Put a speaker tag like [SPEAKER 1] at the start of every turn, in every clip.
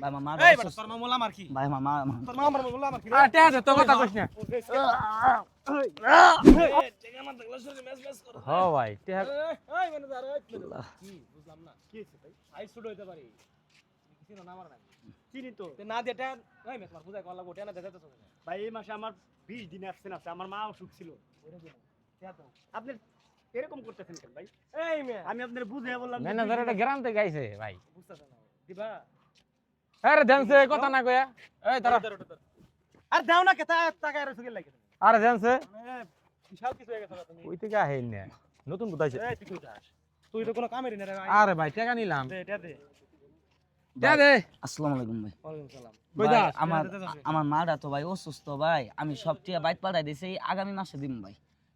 [SPEAKER 1] ভাই মামা
[SPEAKER 2] এই বেটা তোর মামা মোলা মার কি
[SPEAKER 1] ভাই মামা
[SPEAKER 2] তোর মামা মোলা মার কি
[SPEAKER 3] আটে আছে তো কথা কইছ না
[SPEAKER 2] টেকা মার দেখলা শুনে ম্যাচ ম্যাচ করো
[SPEAKER 3] হ ভাই টেহা
[SPEAKER 2] এই মানে যারা কি বুঝলাম না কি হইছে ভাই আই শুট হইতে পারে কিছু না আমার না চিনি তো না দেটা এই ম্যাচ মার বুঝাই কল লাগো টেনা দেটা তো
[SPEAKER 4] ভাই এই মাসে আমার 20 দিন অ্যাবসেন্ট আছে আমার মা অসুখ ছিল আপনি এরকম করতেছেন কেন ভাই
[SPEAKER 2] এই মে
[SPEAKER 4] আমি আপনাদের বুঝিয়ে বললাম
[SPEAKER 3] না না ধরে এটা গ্রাম থেকে আইছে ভাই
[SPEAKER 2] বুঝতাছ না দিবা
[SPEAKER 3] আরে দেনছে কথা না কয়া এই তারা
[SPEAKER 2] আর দাও না কেতা টাকা আর সুগেল লাগে
[SPEAKER 3] আরে দেনছে
[SPEAKER 2] বিশাল কিছু হয়ে গেছে তুমি
[SPEAKER 3] ওই থেকে আহেন না নতুন কোথাইছে
[SPEAKER 2] এই তুই যাস তুই তো কোনো কামেরই না রে ভাই
[SPEAKER 3] আরে ভাই টাকা নিলাম
[SPEAKER 2] দে এটা দে
[SPEAKER 3] দে দে
[SPEAKER 1] আসসালামু আলাইকুম ভাই
[SPEAKER 2] ওয়ালাইকুম সালাম
[SPEAKER 3] কই
[SPEAKER 1] ভাই,
[SPEAKER 3] যাস
[SPEAKER 1] আমার মাটা তো ভাই অসুস্থ ভাই আমি সব টিয়া বাইক পাঠাই দিছি আগামী মাসে দিম ভাই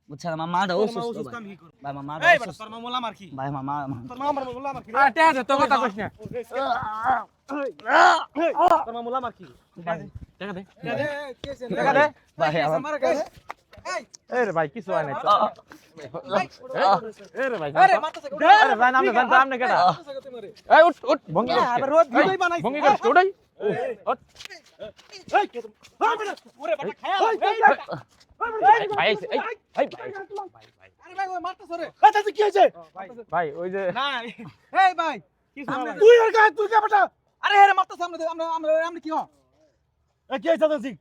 [SPEAKER 1] বুঝছেন আমার মাটা অসুস্থ ভাই
[SPEAKER 2] আমি কি করব
[SPEAKER 1] ভাই আমার মাটা
[SPEAKER 2] এই বেটা
[SPEAKER 1] অসুস্থ
[SPEAKER 2] তোর মামা মোলা মার কি
[SPEAKER 1] ভাই মামা
[SPEAKER 2] তোর মামা মোলা মার কি
[SPEAKER 3] আটে আছে তো কথা কইছ না
[SPEAKER 2] তোর মামা মোলা মার কি
[SPEAKER 3] টাকা দে
[SPEAKER 2] দে কেছে
[SPEAKER 3] টাকা দে
[SPEAKER 1] ভাই আমার
[SPEAKER 2] আমার কাছে এই
[SPEAKER 3] এই রে ভাই কিছু হয় না এই রে ভাই
[SPEAKER 2] আরে মারতেছে
[SPEAKER 3] আরে ভাই নামে জানতো আমনে কেডা এই উঠ উঠ ভঙ্গি করছ
[SPEAKER 2] আবার রোজ ভিডিও বানাইছ
[SPEAKER 3] ভঙ্গি করছ উঠাই উঠ
[SPEAKER 2] এই কে তুমি ওরে বেটা খায়া
[SPEAKER 3] ভাই এই এই ভাই ভাই
[SPEAKER 2] আরে ভাই ওই মারতেছ রে
[SPEAKER 4] আচ্ছা কি হয়েছে
[SPEAKER 3] ভাই ওই যে
[SPEAKER 2] না এই ভাই কি শুনো
[SPEAKER 4] তুই আর গায় তুই কে বেটা
[SPEAKER 2] আরে আরে মারতেছ আমরা আমরা কি হ
[SPEAKER 4] কি হয়েছে দাসি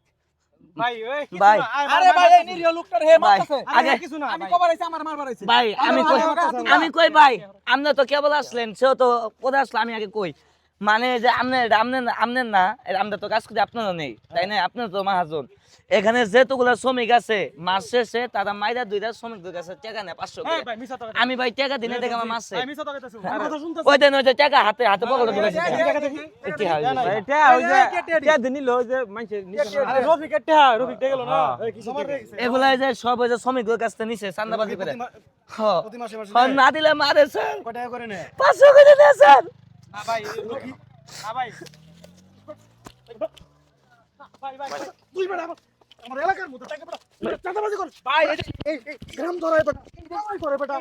[SPEAKER 2] ভাই ওই
[SPEAKER 1] ভাই।
[SPEAKER 2] আরে ভাই এই নিরিয় লোকটার হে
[SPEAKER 1] ভাই,
[SPEAKER 2] মারতেছে
[SPEAKER 1] আগে
[SPEAKER 2] কিছু না আমি কবার আইছি আমার মারবার আইছি
[SPEAKER 1] ভাই আমি কই ভাই আপনি তো কেবল আসলেন সেও তো কোথায় আসলে আমি আগে কই মানে যে আমনের না আমরা তো কাজ করি আপনারও নেই তাই না আপনার তো মাহাজন এখানে যেতগুলো শ্রমিক আছে মাস শেষে তারা মাইরা দুইটা শ্রমিকদের কাছে টাকা নেয় 500
[SPEAKER 2] এই
[SPEAKER 1] করে
[SPEAKER 2] ভাই মিছা কথা
[SPEAKER 1] আমি ভাই টাকা দিনে দেখে আমার মাসে
[SPEAKER 2] ভাই মিছা কথা কইতাছো
[SPEAKER 4] কথা শুনতে
[SPEAKER 1] ওই দেন ওই যে টাকা হাতে হাতে পকেটে ঢুকেছে কি হাল
[SPEAKER 3] ভাই এটা ওই যে কে দিনিল ওই যে মাইছে নিছে
[SPEAKER 2] আরে রফিক টা রফিক গেল না এই কিছু মার গেছে
[SPEAKER 1] এগুলা এই যে সব ওই যে শ্রমিকদের কাছ থেকে নিছে চান্দাবাজি করে
[SPEAKER 2] প্রতি মাসে মাসে
[SPEAKER 1] না দিলে মারে স্যার
[SPEAKER 2] কত টাকা করে নে
[SPEAKER 1] 500 করে দেন স্যার
[SPEAKER 2] না ভাই রফিক না ভাই ভাই ভাই
[SPEAKER 4] তুই বেটা আমার এলাকার মধ্যে টাকা বেটা চাঁদাবাজি কর
[SPEAKER 2] ভাই
[SPEAKER 4] এই গ্রাম ধরে বেটা এই করে বেটা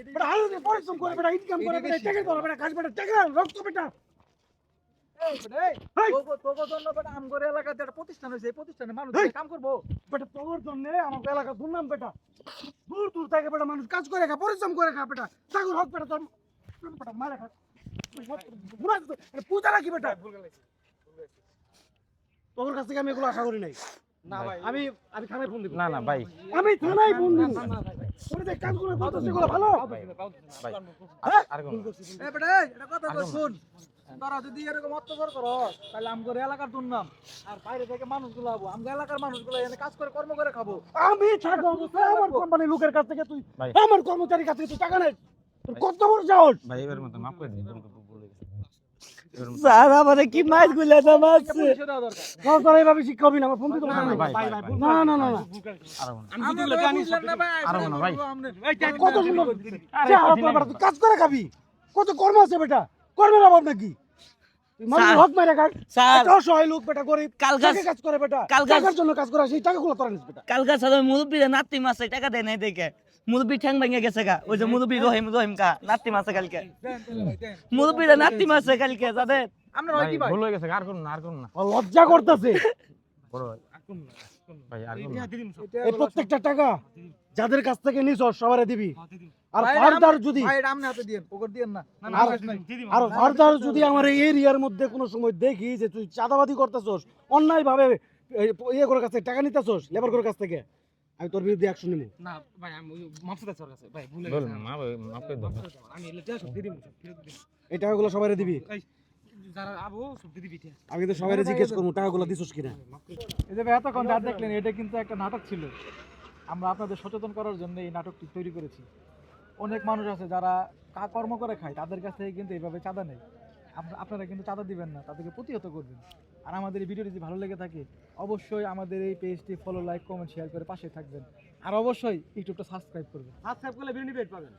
[SPEAKER 4] বেটা হাল দিয়ে পরিশ্রম করে বেটা ইনকাম করে বেটা টাকা করে বেটা কাজ বেটা টাকা রক্ত বেটা
[SPEAKER 2] তোর জন্য বেটা আমগরে এলাকাতে একটা প্রতিষ্ঠান হইছে এই প্রতিষ্ঠানে মানুষ কাম করবো
[SPEAKER 4] বেটা তোর জন্য আমার এলাকা দুর্নাম বেটা দূর দূর থেকে বেটা মানুষ কাজ করে খা পরিশ্রম করে খা বেটা চাকর হক বেটা তোর বেটা মারে খা পূজা রাখি বেটা তোর কাছ থেকে আমি এগুলো আশা করি নাই
[SPEAKER 2] না ভাই
[SPEAKER 4] আমি আমি থানায় ফোন দিব
[SPEAKER 3] না না ভাই
[SPEAKER 4] আমি থানায় ফোন দিব তোর যে কাজগুলো করতেছিস সেগুলো ভালো
[SPEAKER 3] ভাই আর কোন
[SPEAKER 2] এই বেটা এটা কথা কই শুন তোরা যদি এরকম অত্যাচার করো তাহলে আমগর এলাকার দুর্নাম আর বাইরে থেকে মানুষগুলো আবো আমগর এলাকার মানুষগুলো এখানে কাজ করে কর্ম করে খাবো
[SPEAKER 4] আমি থাকবো আমার কোম্পানির লোকের কাছ থেকে তুই
[SPEAKER 3] ভাই।
[SPEAKER 4] আমার কর্মচারীর কাছ থেকে তুই টাকা নেই তোর কত বড় সাহস
[SPEAKER 3] ভাই এবার মত মাফ করে দিন ভুল হয়ে গেছে
[SPEAKER 1] স্যার আমারে কি মাইর গুলা না মারছে
[SPEAKER 2] পুলিশে দেওয়া দরকার
[SPEAKER 4] তোর এইভাবে শিক্ষা হবি না আমার ফোন দিতে
[SPEAKER 3] না, না, ভাই, ভাই,
[SPEAKER 4] না না না না
[SPEAKER 3] আর
[SPEAKER 2] আমি যদি বলে জানি না ভাই
[SPEAKER 3] আর না ভাই
[SPEAKER 4] কত সুন্দর তুই কাজ করে খাবি কত কর্ম আছে বেটা কর্মের অভাব নাকি তুই মানুষের
[SPEAKER 1] স্যার,
[SPEAKER 4] হক মেরে খাস
[SPEAKER 1] স্যার
[SPEAKER 4] একটা অসহায় লোক বেটা গরিব
[SPEAKER 1] কালকে
[SPEAKER 4] কাজ করে বেটা
[SPEAKER 1] কালকে-
[SPEAKER 4] টাকার জন্য কাজ করে সেই টাকাগুলো তোরা নিস বেটা
[SPEAKER 1] কালকে স্যার ওই মুরব্বীর নাতি মাসে টাকা দেয় নাই দেখে মুরব্বী ঠ্যাং ভেঙে গেছে গা ওই যে মুরব্বী রহিম কা নাতি মাসে কালকে মুরব্বীর নাতি মাসে কালকে যাদের
[SPEAKER 2] আমরা
[SPEAKER 3] ভাই
[SPEAKER 2] হয় কি ভাই
[SPEAKER 3] ভুল হয়ে গেছে আর কোন না
[SPEAKER 4] ও লজ্জা করতেছে
[SPEAKER 3] বড় ভাই ভাই আর কোন
[SPEAKER 4] এই প্রত্যেকটা টাকা যাদের কাছ থেকে নিস সবারে দিবি আর ফার্দার যদি
[SPEAKER 2] ভাই এটা আমনে হাতে দিয়েন পকেট দিয়েন না
[SPEAKER 4] আর ফার্দার যদি আমার এই এরিয়ার মধ্যে কোনো সময় দেখি যে তুই চাঁদাবাদি করতেছস অন্যায় ভাবে ইয়ে করে কাছ থেকে টাকা নিতেছস লেবার করে কাছ থেকে আমি তোর বিরুদ্ধে অ্যাকশন নিব
[SPEAKER 2] না ভাই আমি মাফ চাইতে ওর কাছে ভাই ভুলে
[SPEAKER 3] বল
[SPEAKER 2] গেছি
[SPEAKER 3] মা মাফ করে দাও
[SPEAKER 2] আমি এটা সব দিয়ে দিমু
[SPEAKER 4] এই টাকাগুলো সবারে দিবি
[SPEAKER 2] যারা আবু সব দিয়ে দিবি
[SPEAKER 4] আমি তো সবারে জিজ্ঞেস করবো টাকাগুলো দিছস কিনা
[SPEAKER 2] এই যে ভাই এতক্ষণ যা দেখলেন এটা কিন্তু একটা নাটক ছিল আমরা আপনাদের সচেতন করার জন্য এই নাটকটি তৈরি করেছি অনেক মানুষ আছে যারা কর্ম করে খায় তাদের কাছ থেকে কিন্তু এইভাবে চাঁদা নেই আপনারা কিন্তু চাঁদা দিবেন না তাদেরকে প্রতিহত করবেন আর আমাদের এই ভিডিওটি যদি ভালো লেগে থাকে অবশ্যই আমাদের এই পেজটি ফলো লাইক কমেন্ট শেয়ার করে পাশে থাকবেন আর অবশ্যই ইউটিউবটা সাবস্ক্রাইব করবেন সাবস্ক্রাইব করলে ভিডিও পাবেন